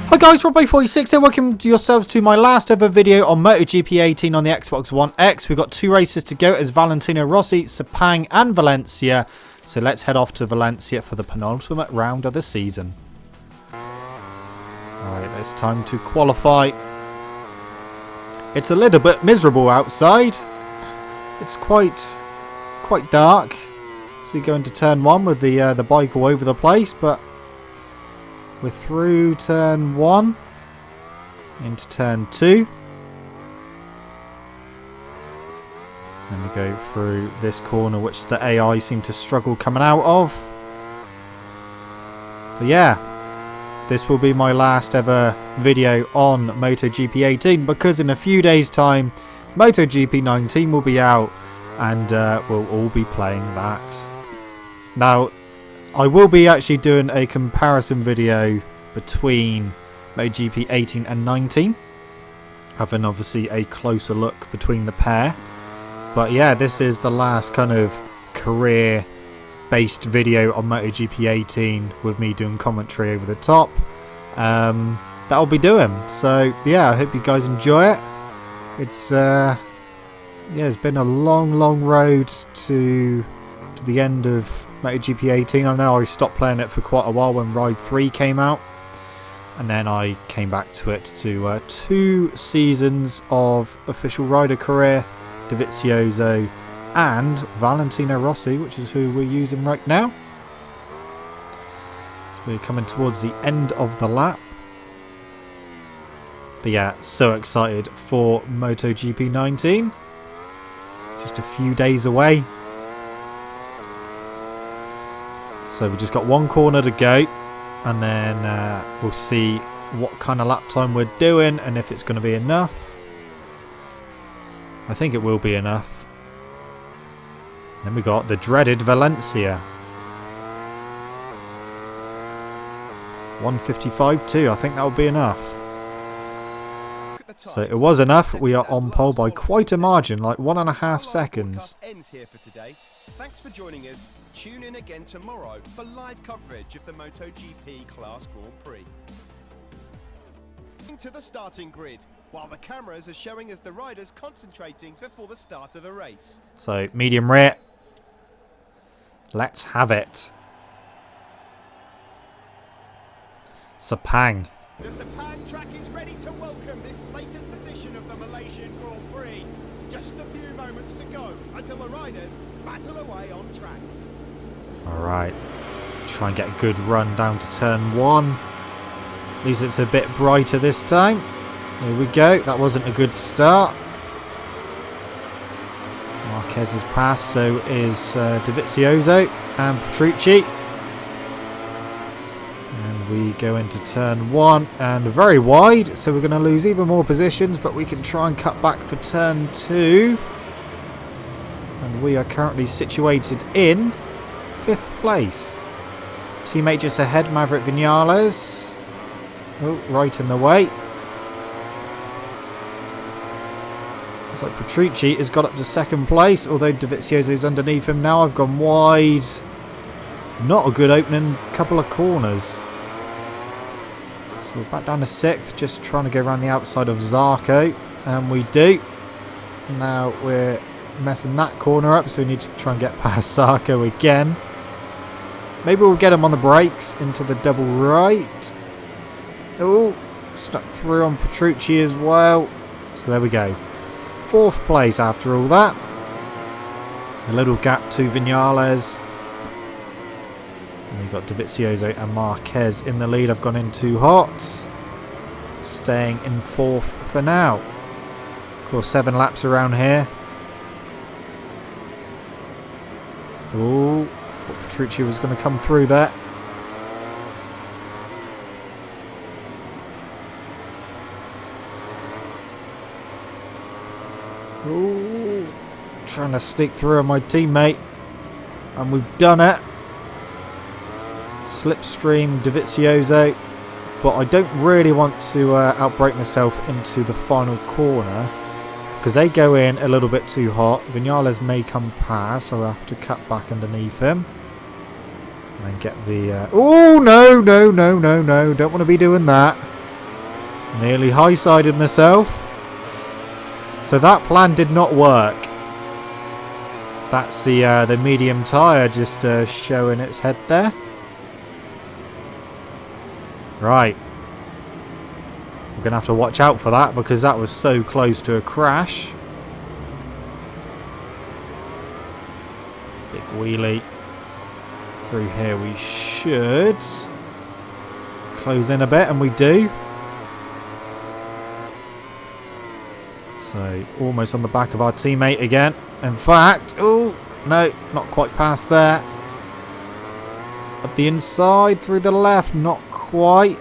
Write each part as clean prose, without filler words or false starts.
Hi guys, Robbo46 here, welcome to yourselves to my last ever video on MotoGP 18 on the Xbox One X. We've got 2 races to go as Valentino Rossi, Sepang and Valencia. So let's head off to Valencia for the penultimate round of the season. Alright, it's time to qualify. It's a little bit miserable outside. It's quite dark as we go into turn 1 with the bike all over the place, but we're through turn 1 into turn 2. Then we go through this corner which the AI seem to struggle coming out of. But yeah, this will be my last ever video on MotoGP 18 because in a few days time MotoGP 19 will be out and we'll all be playing that. Now, I will be actually doing a comparison video between MotoGP 18 and 19, having obviously a closer look between the pair. But yeah, this is the last kind of career based video on MotoGP 18 with me doing commentary over the top. That I'll be doing. So yeah, I hope you guys enjoy it. It's yeah, it's been a long road to the end of MotoGP 18. I know I stopped playing it for quite a while when Ride 3 came out, and then I came back to it to 2 seasons of official rider career, DEgITx and Valentino Rossi, which is who we're using right now. So we're coming towards the end of the lap. But yeah, so excited for MotoGP 19. Just a few days away. So we've just got one corner to go, and then we'll see what kind of lap time we're doing and if it's going to be enough. I think it will be enough. Then we got the dreaded Valencia. 1:55.2, I think that will be enough. So it was enough. We are on pole by quite a margin, like 1.5 seconds. Thanks for joining us. Tune in again tomorrow for live coverage of the MotoGP Class Grand Prix. To the starting grid, while the cameras are showing us the riders concentrating before the start of the race. So medium rear. Let's have it. Sepang. The Sepang track is ready to welcome this latest edition of the Malaysian Grand Prix. Just a few moments to go until the riders battle away on track. Alright, try and get a good run down to turn 1. At least it's a bit brighter this time. Here we go, that wasn't a good start. Marquez is passed, so is DEgITx and Petrucci. And we go into turn 1 and very wide, so we're going to lose even more positions, but we can try and cut back for turn 2. And we are currently situated in 5th place. Teammate just ahead, Maverick Vinales. Oh, right in the way. Looks like Petrucci has got up to 2nd place, although DEgITx is underneath him now. I've gone wide. Not a good opening couple of corners. So we're back down to 6th, just trying to go around the outside of Zarco. And we do. Now we're messing that corner up, so we need to try and get past Zarco again. Maybe we'll get him on the brakes into the double right. Oh, stuck through on Petrucci as well. So there we go. 4th place after all that. A little gap to Vinales. And we've got DEgITx and Marquez in the lead. I've gone in too hot. Staying in 4th for now. Of course, 7 laps around here. Oh, thought Petrucci was going to come through there. Oh, trying to sneak through on my teammate. And we've done it. Slipstream DEgITx. But I don't really want to outbrake myself into the final corner, because they go in a little bit too hot. Vinales may come past, so I'll have to cut back underneath him. And then get the... oh, no. Don't want to be doing that. Nearly high-sided myself. So that plan did not work. That's the medium tyre just showing its head there. Right. We're going to have to watch out for that because that was so close to a crash. Big wheelie. Through here we should close in a bit, and we do. So almost on the back of our teammate again. In fact, oh no, not quite past there. Up the inside through the left, not quite.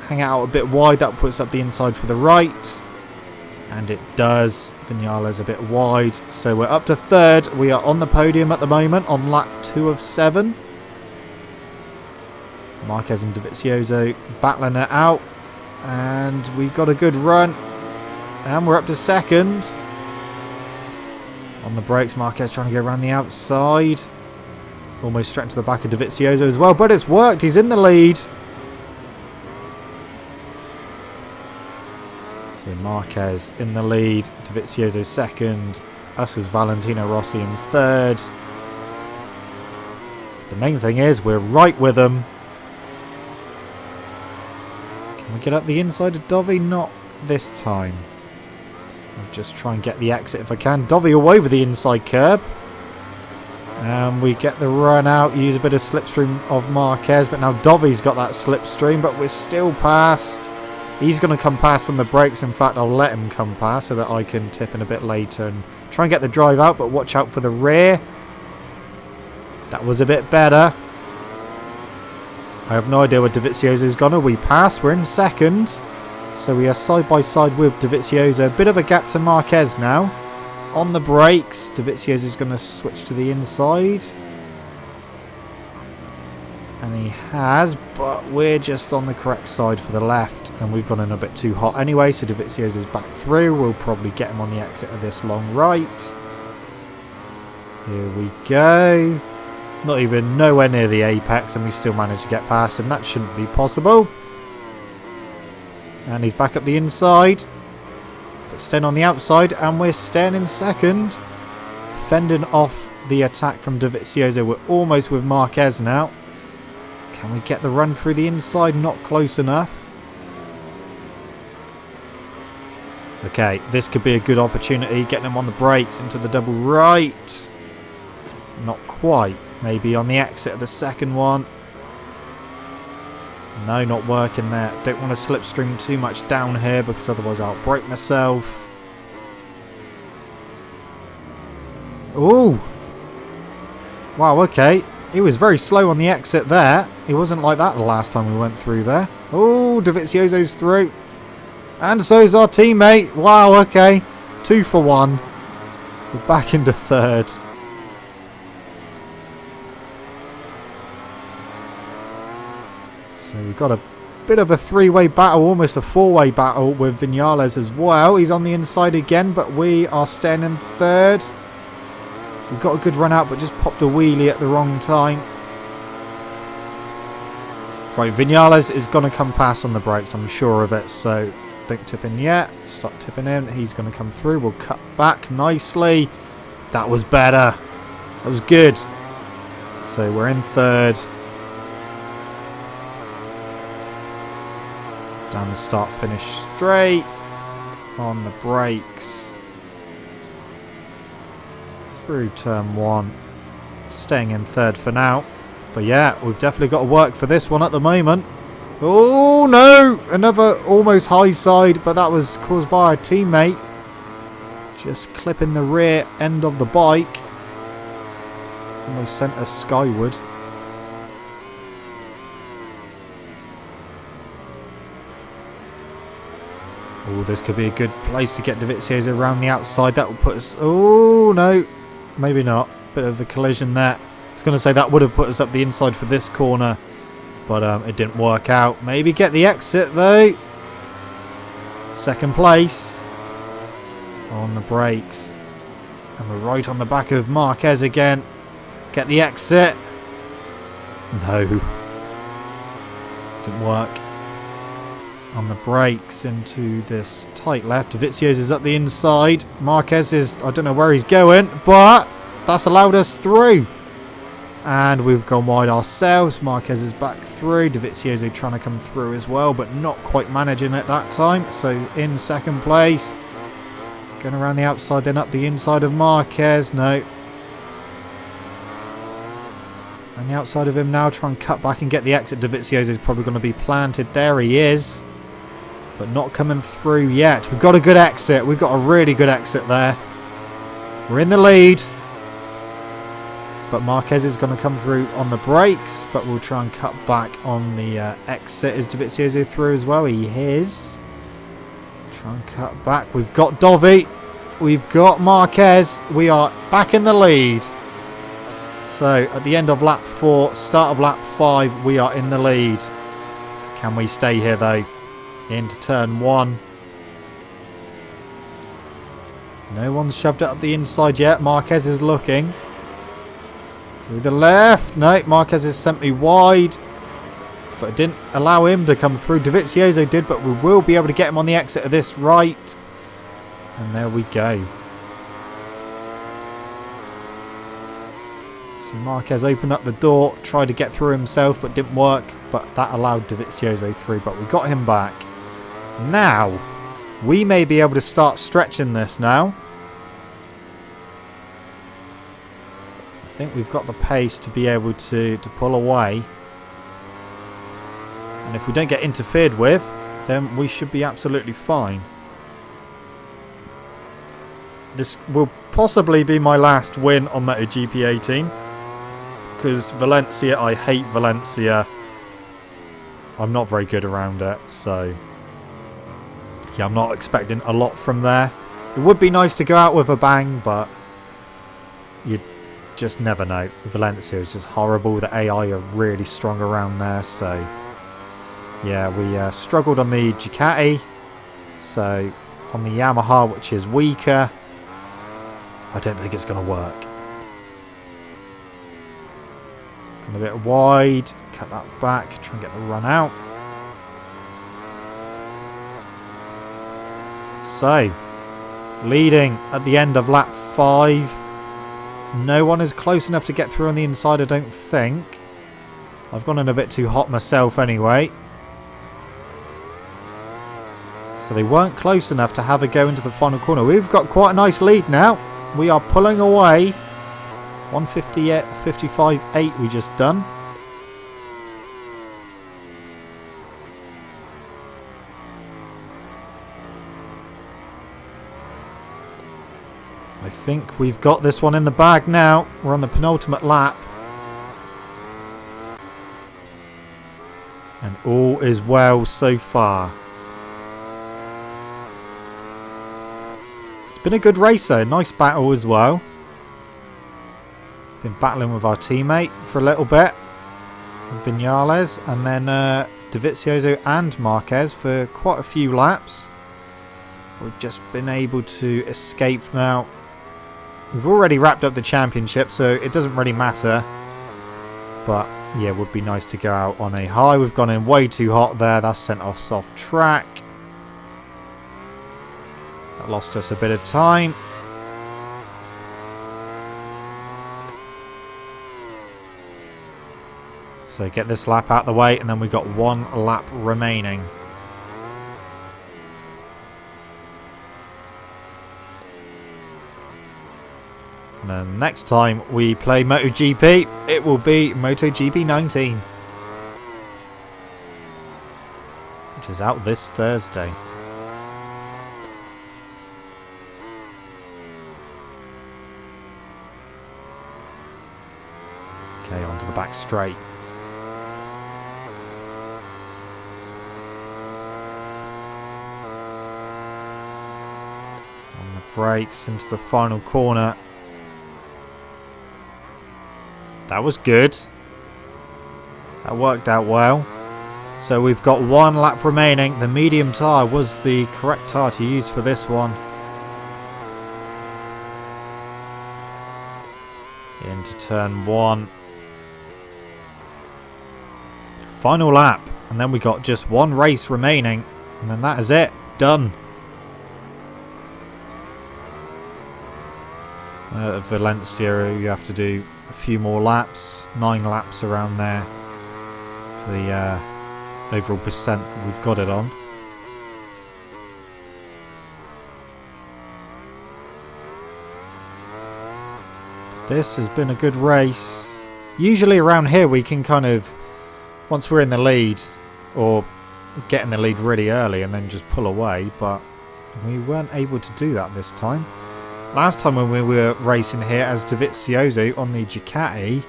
Hang out a bit wide, that puts up the inside for the right. And it does. Vinales a bit wide. So we're up to third. We are on the podium at the moment on lap 2 of 7. Marquez and Dovizioso battling it out. And we got a good run. And we're up to second. On the brakes, Marquez trying to go around the outside. Almost straight into the back of Dovizioso as well. But it's worked. He's in the lead. So Marquez in the lead. Dovizioso second. Us as Valentino Rossi in third. The main thing is we're right with them. Can we get up the inside of Dovi? Not this time. I'll just try and get the exit if I can. Dovi all over the inside curb. And we get the run out. Use a bit of slipstream of Marquez. But now Dovi's got that slipstream. But we're still past. He's going to come past on the brakes. In fact, I'll let him come past so that I can tip in a bit later and try and get the drive out. But watch out for the rear. That was a bit better. I have no idea where Dovizioso's gone. Are we pass? We're in second. So we are side by side with Dovizioso. A bit of a gap to Marquez now. On the brakes, Dovizioso's going to switch to the inside. And he has, but we're just on the correct side for the left. And we've gone in a bit too hot anyway, so Dovizioso's back through. We'll probably get him on the exit of this long right. Here we go. Not even nowhere near the apex, and we still managed to get past him. That shouldn't be possible. And he's back up the inside. But staying on the outside, and we're staying in second. Fending off the attack from Dovizioso. We're almost with Marquez now. Can we get the run through the inside? Not close enough. Okay, this could be a good opportunity. Getting him on the brakes into the double right. Not quite. Maybe on the exit of the second one. No, not working there. Don't want to slipstream too much down here because otherwise I'll break myself. Ooh. Wow, okay. He was very slow on the exit there. He wasn't like that the last time we went through there. Oh, Dovizioso's through. And so's our teammate. Wow, okay. 2 for 1. We're back into third. So we've got a bit of a 3-way battle, almost a 4-way battle with Vinales as well. He's on the inside again, but we are staying in third. We've got a good run out, but just popped a wheelie at the wrong time. Right, Vinales is going to come past on the brakes, I'm sure of it. So don't tip in yet. Start tipping in. He's going to come through. We'll cut back nicely. That was better. That was good. So we're in third. Down the start finish straight. On the brakes. Through turn 1. Staying in third for now. But yeah, we've definitely got to work for this one at the moment. Oh no! Another almost high side, but that was caused by our teammate. Just clipping the rear end of the bike. Almost sent us skyward. Oh, this could be a good place to get Dovizioso around the outside. That will put us... Oh, no. Maybe not. Bit of a collision there. I was going to say that would have put us up the inside for this corner. But it didn't work out. Maybe get the exit, though. Second place. On the brakes. And we're right on the back of Marquez again. Get the exit. No. Didn't work. on the brakes into this tight left. Dovizioso is up the inside. Marquez is, I don't know where he's going, but that's allowed us through. And we've gone wide ourselves. Marquez is back through. Dovizioso trying to come through as well, but not quite managing it that time. So in second place. Going around the outside, then up the inside of Marquez. No. On the outside of him now, try and cut back and get the exit. Dovizioso is probably going to be planted. There he is. But not coming through yet. We've got a good exit. We've got a really good exit there. We're in the lead. But Marquez is going to come through on the brakes. But we'll try and cut back on the exit. Is Dovizioso through as well? He is. Try and cut back. We've got Dovi. We've got Marquez. We are back in the lead. So at the end of lap 4, start of lap 5, we are in the lead. Can we stay here though? Into turn 1. No one's shoved it up the inside yet. Marquez is looking. Through the left. No, Marquez has sent me wide. But it didn't allow him to come through. Dovizioso did, but we will be able to get him on the exit of this right. And there we go. So Marquez opened up the door, tried to get through himself, but didn't work. But that allowed Dovizioso through, but we got him back. Now, we may be able to start stretching this now. I think we've got the pace to be able to pull away. And if we don't get interfered with, then we should be absolutely fine. This will possibly be my last win on MotoGP 18. Because Valencia, I hate Valencia. I'm not very good around it, so yeah, I'm not expecting a lot from there. It would be nice to go out with a bang, but you just never know. Valencia is just horrible. The AI are really strong around there, so yeah, we struggled on the Ducati. So on the Yamaha, which is weaker, I don't think it's going to work. A bit wide, cut that back, try and get the run out. So, leading at the end of lap 5. No one is close enough to get through on the inside, I don't think. I've gone in a bit too hot myself anyway. So they weren't close enough to have a go into the final corner. We've got quite a nice lead now. We are pulling away. 158.55.8 we just done. I think we've got this one in the bag now. We're on the penultimate lap. And all is well so far. It's been a good race though. Nice battle as well. Been battling with our teammate for a little bit. Vinales. And then Dovizioso and Marquez for quite a few laps. We've just been able to escape now. We've already wrapped up the championship, so it doesn't really matter. But yeah, it would be nice to go out on a high. We've gone in way too hot there. That's sent us off track. That lost us a bit of time. So get this lap out the way, and then we've got 1 lap remaining. And then next time we play MotoGP, it will be MotoGP 19. Which is out this Thursday. Okay, onto the back straight. On the brakes into the final corner. That was good. That worked out well. So we've got 1 lap remaining. The medium tyre was the correct tyre to use for this one. Into turn 1. Final lap. And then we got just 1 race remaining. And then that is it. Done. At Valencia, you have to do a few more laps. 9 laps around there. For the overall percent that we've got it on. This has been a good race. Usually around here we can kind of, once we're in the lead, or get in the lead really early and then just pull away, but we weren't able to do that this time. Last time when we were racing here as DEgITx on the Ducati,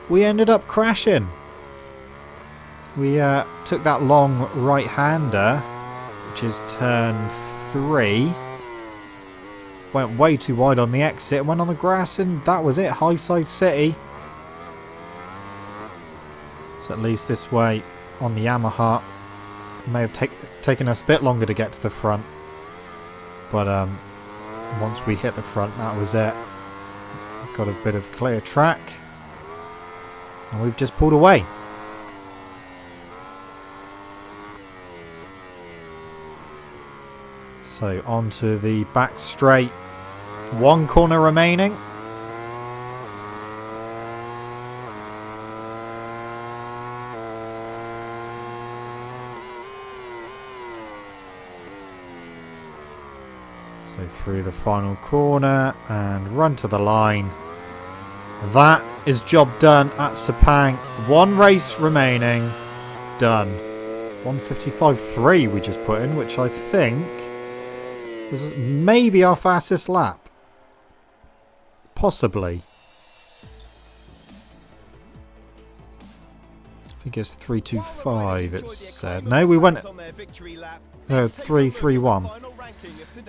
we ended up crashing. We took that long right-hander, which is turn 3. Went way too wide on the exit, went on the grass, and that was it. Highside City. So at least this way on the Yamaha, it may have taken us a bit longer to get to the front. But once we hit the front, that was it. Got a bit of clear track. And we've just pulled away. So onto the back straight. 1 corner remaining. So through the final corner and run to the line. That is job done at Sepang. 1 race remaining. Done. 1:55.3 we just put in, which I think was maybe our fastest lap. Possibly. I think it's 3:25 it said. No, we went 3:31.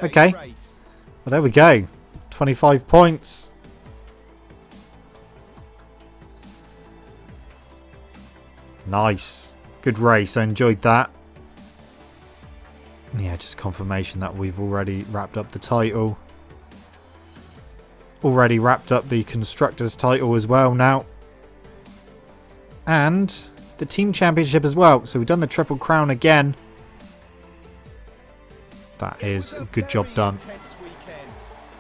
Okay. Well, there we go. 25 points. Nice. Good race. I enjoyed that. Yeah, just confirmation that we've already wrapped up the title. Already wrapped up the Constructors title as well now. And the Team Championship as well. So we've done the Triple Crown again. That is a good job done.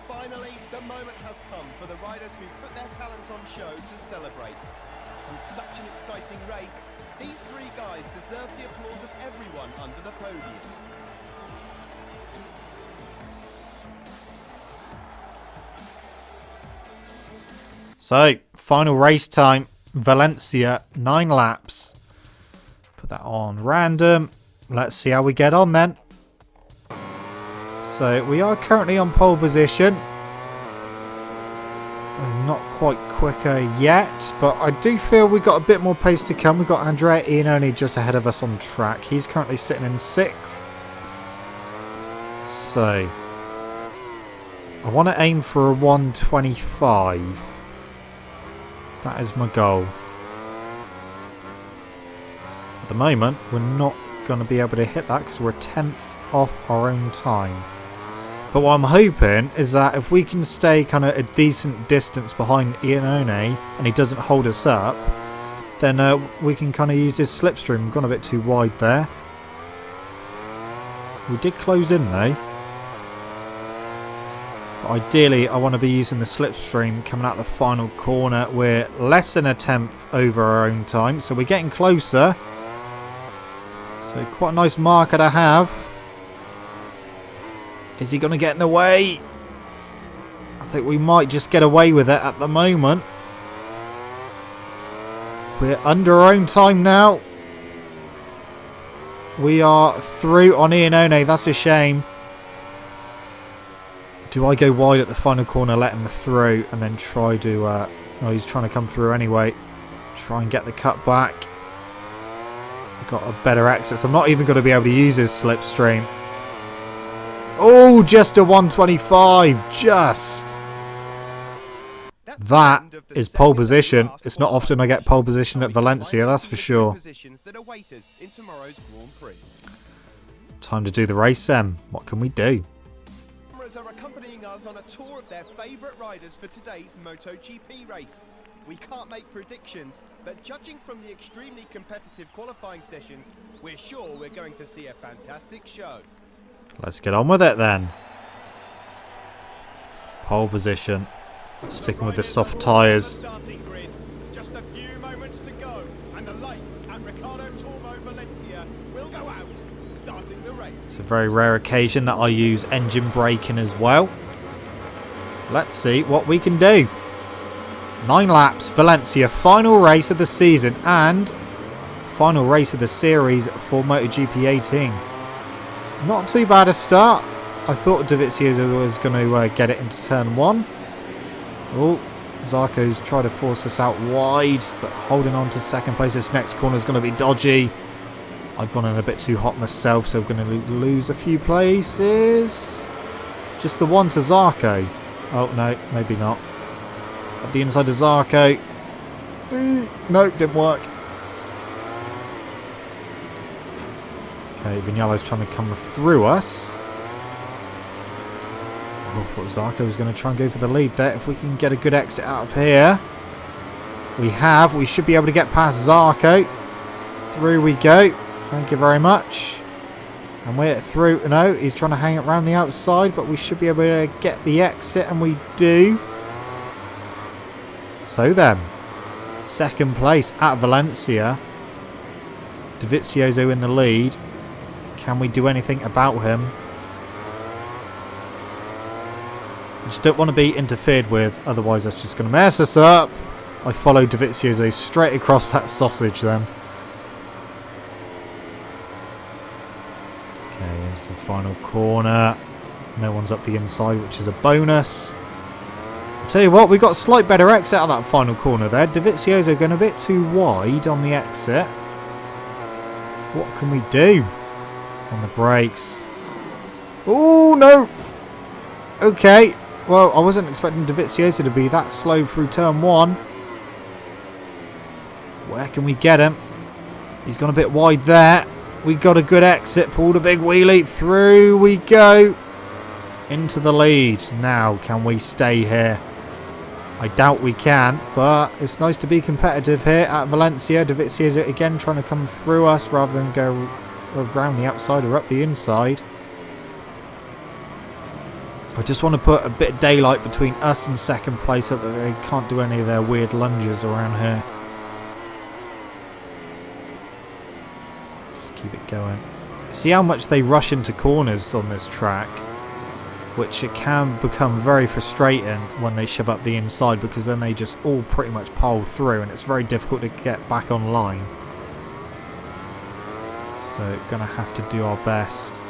Finally, the moment has come for the riders who put their talent on show to celebrate. And such an exciting race. These 3 guys deserve the applause of everyone under the podium. So, final race time. Valencia, 9 laps. Put that on random. Let's see how we get on then. So, we are currently on pole position. Not quite quicker yet, but I do feel we've got a bit more pace to come. We've got Andrea Iannone just ahead of us on track. He's currently sitting in 6th. So, I want to aim for a 1:25. That is my goal. At the moment, we're not going to be able to hit that because we're a 10th off our own time. But what I'm hoping is that if we can stay kind of a decent distance behind Iannone and he doesn't hold us up, then we can kind of use his slipstream. We've gone a bit too wide there. We did close in though. But ideally, I want to be using the slipstream coming out the final corner. We're less than a 10th over our own time, so we're getting closer. So quite a nice marker to have. Is he going to get in the way? I think we might just get away with it at the moment. We're under our own time now. We are through on Iannone. That's a shame. Do I go wide at the final corner, let him through, and then try to... oh, he's trying to come through anyway. Try and get the cut back. Got a better exit. So I'm not even going to be able to use his slipstream. Oh, just a 1:25. Just. That is pole position. It's not often I get pole position at Valencia, that's for sure. Time to do the race, Em. What can we do? Cameras are accompanying us on a tour of their favourite riders for today's MotoGP race. We can't make predictions, but judging from the extremely competitive qualifying sessions, we're sure we're going to see a fantastic show. Let's get on with it then. Pole position. Sticking with the soft tyres. Just a few moments to go, and the lights and Ricardo Turbo Valencia will go out, starting the race. It's a very rare occasion that I use engine braking as well. Let's see what we can do. 9 laps, Valencia, final race of the season and final race of the series for MotoGP 18. Not too bad a start. I thought DEgITx was going to get it into turn 1. Oh, Zarco's tried to force us out wide, but holding on to second place. This next corner is going to be dodgy. I've gone in a bit too hot myself, so we're going to lose a few places. Just the one to Zarco. Oh, no, maybe not. Up the inside of Zarco. No, didn't work. Okay, Vignalo's trying to come through us. I thought Zarco was going to try and go for the lead there. If we can get a good exit out of here. We have. We should be able to get past Zarco. Through we go. Thank you very much. And we're through. No, he's trying to hang it around the outside, but we should be able to get the exit, and we do. So then, second place at Valencia. DEgITx in the lead. Can we do anything about him? I just don't want to be interfered with, otherwise that's just going to mess us up. I followed DEgITx straight across that sausage then. Okay, here's the final corner. No one's up the inside, which is a bonus. I'll tell you what, we got a slight better exit out of that final corner there. DEgITx going a bit too wide on the exit. What can we do on the brakes? Oh, no! Okay, well, I wasn't expecting DEgITx to be that slow through turn 1. Where can we get him? He's gone a bit wide there. We got a good exit, pulled a big wheelie. Through we go. Into the lead. Now, can we stay here? I doubt we can, but it's nice to be competitive here at Valencia. DEgITx again trying to come through us rather than go around the outside or up the inside. I just want to put a bit of daylight between us and second place so that they can't do any of their weird lunges around here. Just keep it going. See how much they rush into corners on this track, which it can become very frustrating when they shove up the inside, because then they just all pretty much pole through and it's very difficult to get back online. So gonna have to do our best.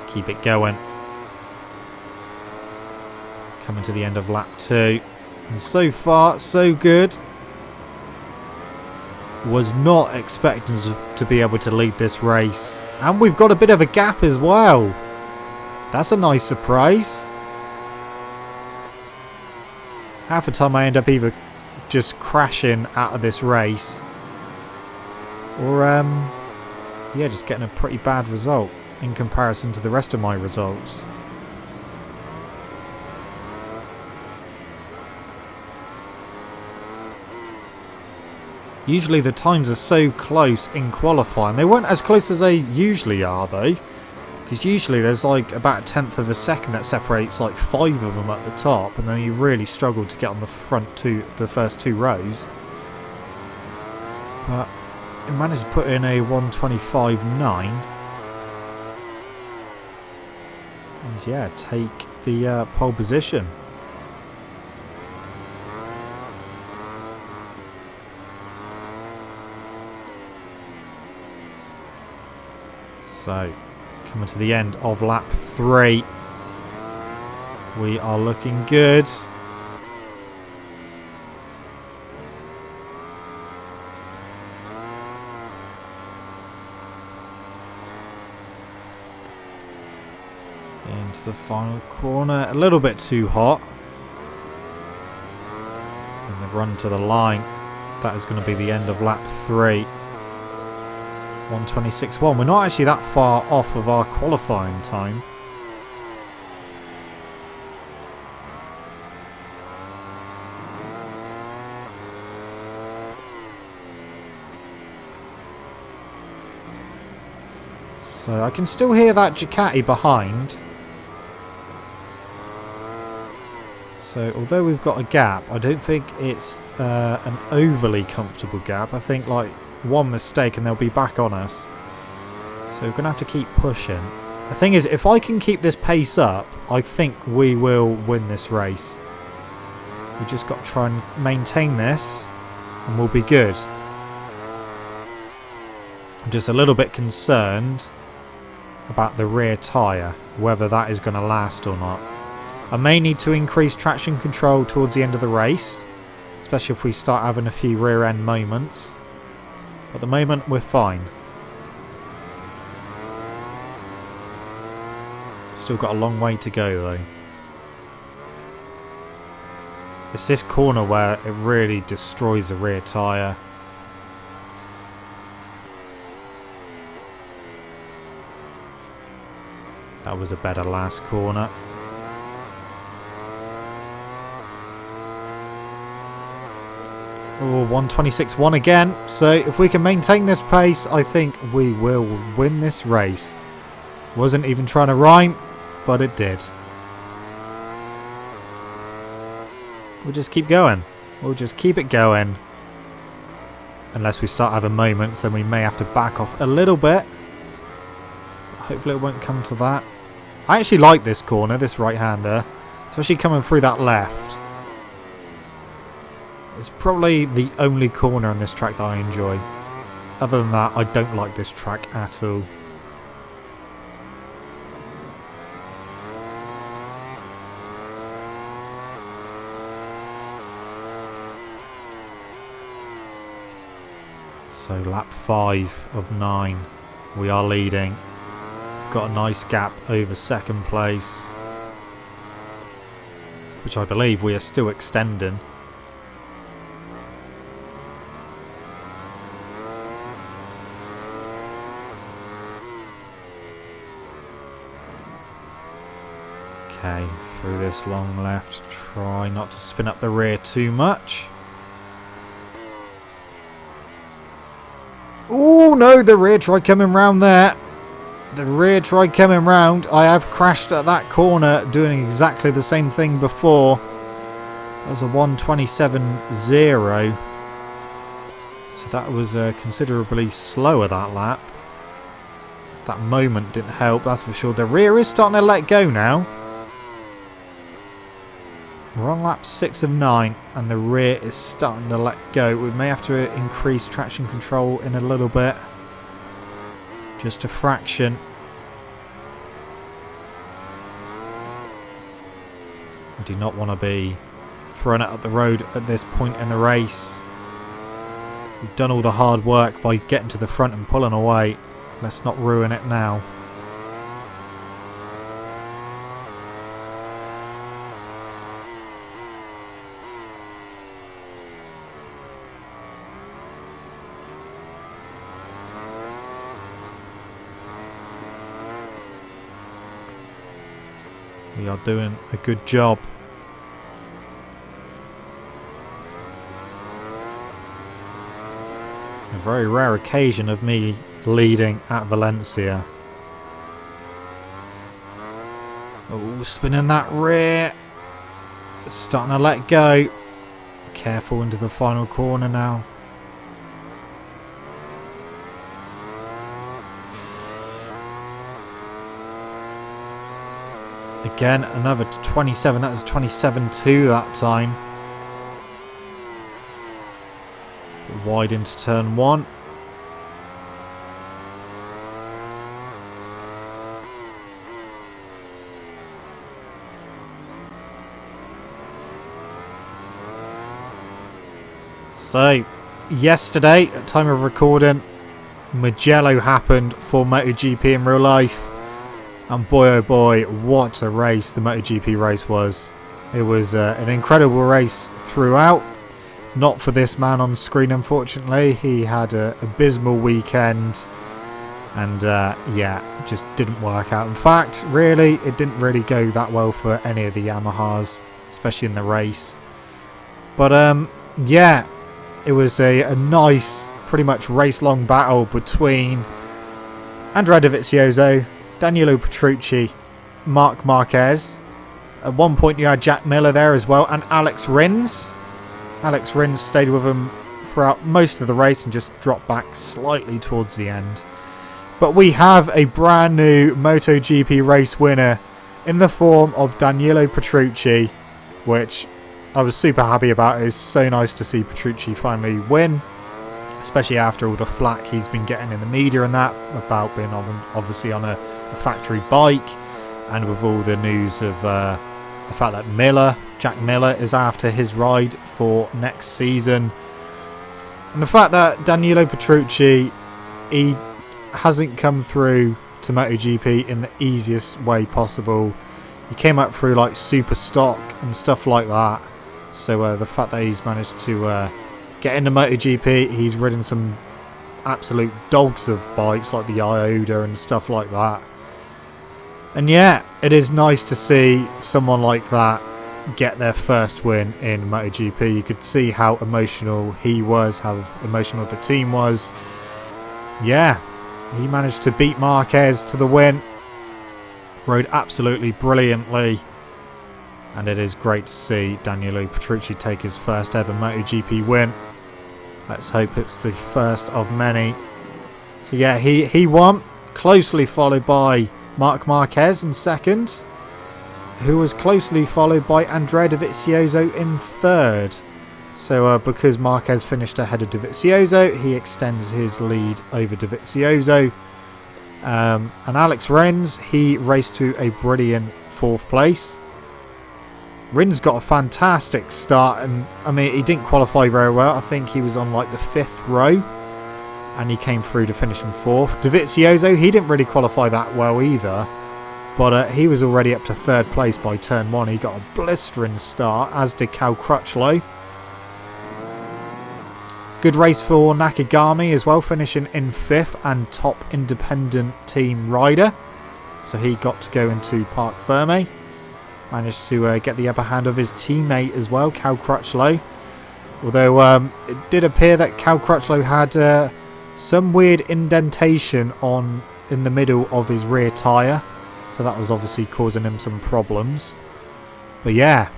Keep it going. Coming to the end of lap 2. And so far, so good. Was not expecting to be able to lead this race. And we've got a bit of a gap as well. That's a nice surprise. Half the time I end up either just crashing out of this race, or yeah, just getting a pretty bad result in comparison to the rest of my results. Usually the times are so close in qualifying. They weren't as close as they usually are though, because usually there's like about a tenth of a second that separates like 5 of them at the top, and then you really struggle to get on the the first 2 rows. But we managed to put in a 1:25.9, and yeah, take the pole position. So, coming to the end of lap 3. We are looking good. Into the final corner. A little bit too hot. And the run to the line. That is going to be the end of lap 3. 1:26.1. We're not actually that far off of our qualifying time. So I can still hear that Ducati behind. So although we've got a gap, I don't think it's an overly comfortable gap. I think like one mistake and they'll be back on us. So we're going to have to keep pushing. The thing is, if I can keep this pace up, I think we will win this race. We just got to try and maintain this and we'll be good. I'm just a little bit concerned about the rear tyre, whether that is going to last or not. I may need to increase traction control towards the end of the race, especially if we start having a few rear end moments. At the moment we're fine. Still got a long way to go though. It's this corner where it really destroys the rear tyre. That was a better last corner. Oh, 126.1 again. So if we can maintain this pace, I think we will win this race. Wasn't even trying to rhyme, but it did. We'll just keep going. We'll just keep it going. Unless we start having moments, then we may have to back off a little bit. Hopefully it won't come to that. I actually like this corner, this right-hander. Especially coming through that left. It's probably the only corner on this track that I enjoy. Other than that, I don't like this track at all. So lap 5 of 9. We are leading. We've got a nice gap over second place, which I believe we are still extending. Okay, through this long left. Try not to spin up the rear too much. Oh no, the rear tried coming round there. The rear tried coming round. I have crashed at that corner doing exactly the same thing before. That was a 127.0. So that was considerably slower that lap. That moment didn't help, that's for sure. The rear is starting to let go now. We're on lap 6 of 9 and the rear is starting to let go. We may have to increase traction control in a little bit. Just a fraction. I do not want to be throwing it up the road at this point in the race. We've done all the hard work by getting to the front and pulling away. Let's not ruin it now. We are doing a good job. A very rare occasion of me leading at Valencia. Oh, spinning that rear. It's starting to let go. Careful into the final corner now. Again, another 27. That was 27.2 that time. Bit wide into turn 1. So, yesterday, at time of recording, Mugello happened for MotoGP in real life. And boy oh boy, what a race the MotoGP race was. It was an incredible race throughout. Not for this man on screen, unfortunately. He had an abysmal weekend. And yeah, just didn't work out. In fact, really, it didn't really go that well for any of the Yamahas, especially in the race. But yeah, it was a nice, pretty much race-long battle between Andrea Dovizioso, Danilo Petrucci, Marc Marquez. At one point you had Jack Miller there as well, and Alex Rins. Alex Rins stayed with him throughout most of the race and just dropped back slightly towards the end. But we have a brand new MotoGP race winner in the form of Danilo Petrucci, which I was super happy about. It's so nice to see Petrucci finally win, especially after all the flack he's been getting in the media and that about being obviously on a factory bike, and with all the news of the fact that Jack Miller is after his ride for next season, and the fact that Danilo Petrucci, he hasn't come through to MotoGP in the easiest way possible. He came up through like super stock and stuff like that, so the fact that he's managed to get into MotoGP, he's ridden some absolute dogs of bikes like the Iota and stuff like that. And yeah, it is nice to see someone like that get their first win in MotoGP. You could see how emotional he was, how emotional the team was. Yeah, he managed to beat Marquez to the win. Rode absolutely brilliantly. And it is great to see Danilo Petrucci take his first ever MotoGP win. Let's hope it's the first of many. So yeah, he won, closely followed by Marc Marquez in second, who was closely followed by Andrea Dovizioso in third. So because Marquez finished ahead of Dovizioso, he extends his lead over Dovizioso. And Alex Rins, he raced to a brilliant fourth place. Rins got a fantastic start, and I mean, he didn't qualify very well. I think he was on like the 5th row, and he came through to finish in 4th. Dovizioso, he didn't really qualify that well either, but he was already up to 3rd place by turn 1. He got a blistering start, as did Cal Crutchlow. Good race for Nakagami as well, finishing in 5th and top independent team rider. So he got to go into Parc Ferme. Managed to get the upper hand of his teammate as well, Cal Crutchlow. Although it did appear that Cal Crutchlow had some weird indentation in the middle of his rear tyre. So that was obviously causing him some problems. But yeah,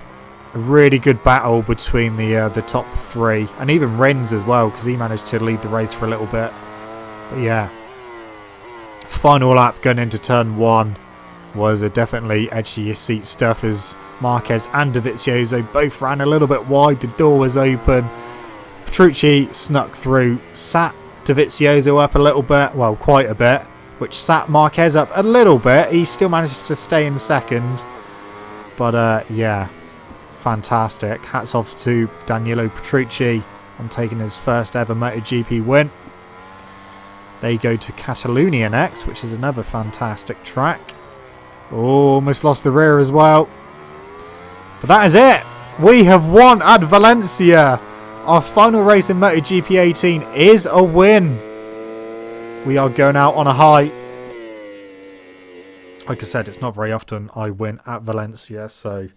a really good battle between the top 3. And even Rins as well, because he managed to lead the race for a little bit. But yeah, final lap going into turn 1. Was definitely edge of your seat stuff, as Marquez and Dovizioso both ran a little bit wide. The door was open. Petrucci snuck through, sat Dovizioso up a little bit, well, quite a bit, which sat Marquez up a little bit. He still managed to stay in second, but yeah, fantastic. Hats off to Danilo Petrucci on taking his first ever MotoGP win. They go to Catalonia next, which is another fantastic track. Oh, almost lost the rear as well. But that is it. We have won at Valencia. Our final race in MotoGP 18 is a win. We are going out on a high. Like I said, it's not very often I win at Valencia, so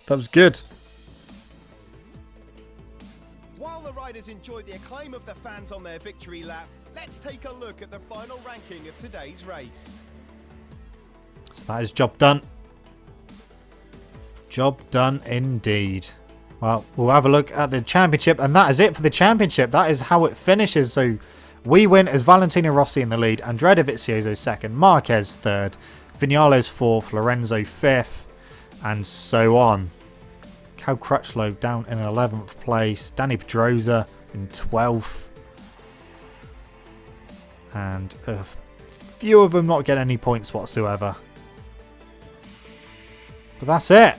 that was good. While the riders enjoy the acclaim of the fans on their victory lap, let's take a look at the final ranking of today's race. So that is job done. Job done indeed. Well, we'll have a look at the championship, and that is it for the championship. That is how it finishes. So we win as Valentino Rossi in the lead, Andrea Dovizioso second, Marquez third, Vinales fourth, Lorenzo fifth, and so on. Cal Crutchlow down in 11th place, Danny Pedrosa in 12th, and a few of them not getting any points whatsoever. But that's it.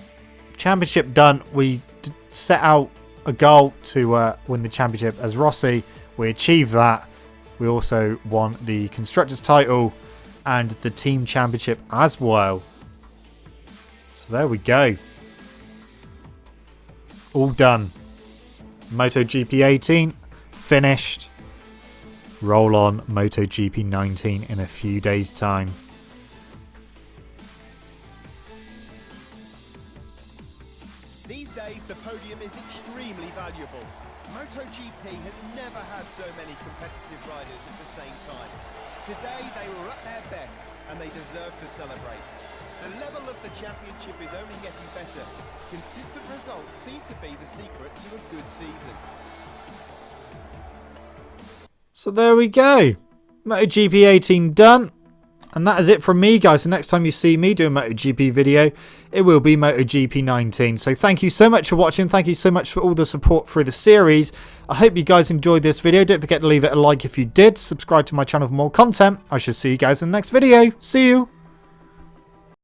Championship done. We set out a goal to win the championship as Rossi. We achieved that. We also won the Constructors' title and the Team Championship as well. So there we go. All done. MotoGP 18 finished. Roll on MotoGP 19 in a few days' time. These days, the podium is extremely valuable. MotoGP has never had so many competitive riders at the same time. Today they were at their best and they deserve to celebrate. The level of the championship is only getting better. Consistent results seem to be the secret to a good season. So there we go. MotoGP 18 done. And that is it from me, guys. So next time you see me do a MotoGP video, it will be MotoGP 19. So thank you so much for watching. Thank you so much for all the support through the series. I hope you guys enjoyed this video. Don't forget to leave it a like if you did. Subscribe to my channel for more content. I shall see you guys in the next video. See you.